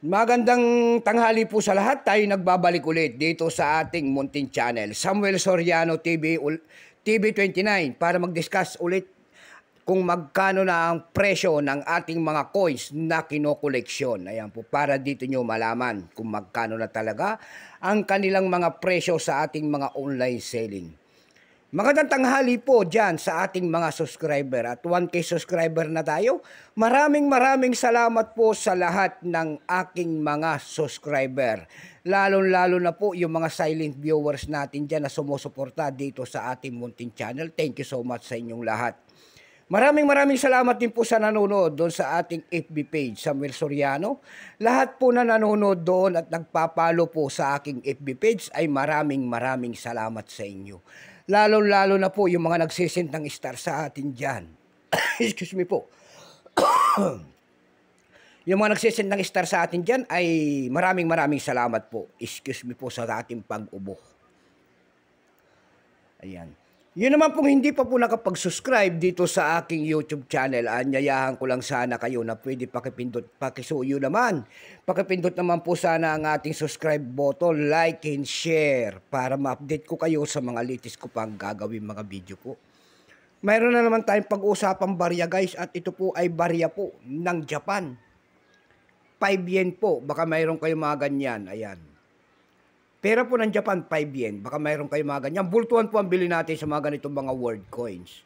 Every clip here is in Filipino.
Magandang tanghali po sa lahat. Tayo nagbabalik ulit dito sa ating munting channel, Samuel Soriano TV29, para mag-discuss ulit kung magkano na ang presyo ng ating mga coins na kinokoleksyon. Ayan po, para dito nyo malaman kung magkano na talaga ang kanilang mga presyo sa ating mga online selling. Magandang tanghali po dyan sa ating mga subscriber at 1K subscriber na tayo. Maraming salamat po sa lahat ng aking mga subscriber. Lalo na po yung mga silent viewers natin dyan na sumusuporta dito sa ating munting channel. Thank you so much sa inyong lahat. Maraming salamat din po sa nanonood doon sa ating FB page, Samuel Soriano. Lahat po na nanonood doon at nagpapalo po sa aking FB page ay maraming salamat sa inyo. Lalo na po yung mga nagsisend ng star sa atin dyan. Excuse me po. Yung mga nagsisend ng star sa atin dyan ay maraming salamat po. Excuse me po sa ating pag-ubo. Ayan. Yun naman pong hindi pa po nakapag-subscribe dito sa aking YouTube channel, anyayahan ko lang sana kayo na pwede pakisuyo naman. Pakipindot naman po sana ang ating subscribe button, like and share para ma-update ko kayo sa mga latest ko pang gagawin mga video po. Mayroon na naman tayong pag-uusapang barya guys, at ito po ay barya po ng Japan. 5 yen po, baka mayroon kayong mga ganyan, ayan. Pera po ng Japan, 5 yen. Baka mayroon kayo mga ganyan. Bultuhan po ang bili natin sa mga ganitong mga world coins.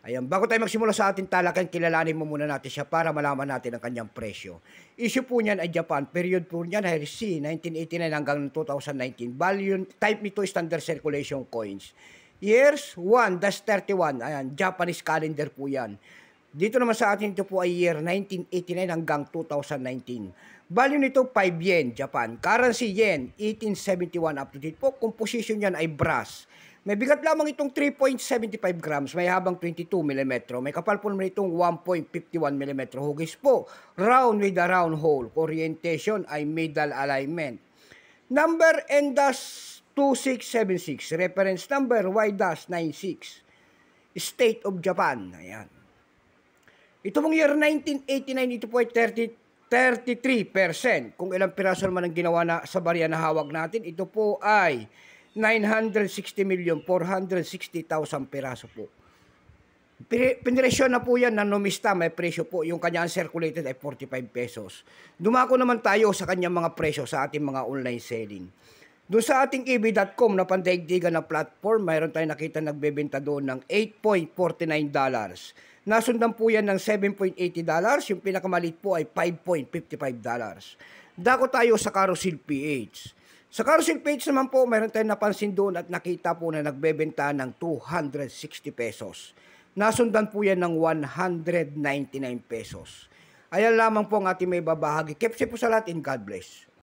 Ayan, bago tayo magsimula sa ating talakan, kilalanin mo muna natin siya para malaman natin ang kanyang presyo. Issue po niyan ay Japan. Period po niyan ay C, 1989 hanggang 2019. Value, type nito standard circulation coins. Years, 1-31. Ayan, Japanese calendar po yan. Dito naman sa atin, ito po ay year 1989 hanggang 2019. Value nito 5 yen, Japan. Currency yen, 1871 up to date po. Composition yan ay brass. May bigat lamang itong 3.75 grams. May habang 22 mm. May kapal po naman itong 1.51 mm. Hugis po, round with a round hole. Orientation ay middle alignment. Number N-2676. Reference number Y-96. State of Japan. Ayan. Ito pong year 1989, ito po ay 33%. Kung ilang piraso naman ang ginawa na sa barya na hawak natin, ito po ay 960,460,000 piraso po. Piniresyo na po yan ng numista, may presyo po. Yung kanyang circulated ay 45 pesos. Dumako naman tayo sa kanyang mga presyo sa ating mga online selling. Doon sa ating eb.com na pandaigdigan na platform, mayroon tayong nakita nagbebenta doon ng $8.49. Nasundan po yan ng $7.80. Yung pinakamalit po ay $5.55. Dako tayo sa Carousel PH. Sa Carousel PH naman po, mayroon tayong napansin doon at nakita po na nagbebenta ng 260 pesos. Nasundan po yan ng 199 pesos. Ayan lamang po ang ating may babahagi. Keep safe po sa lahat and God bless.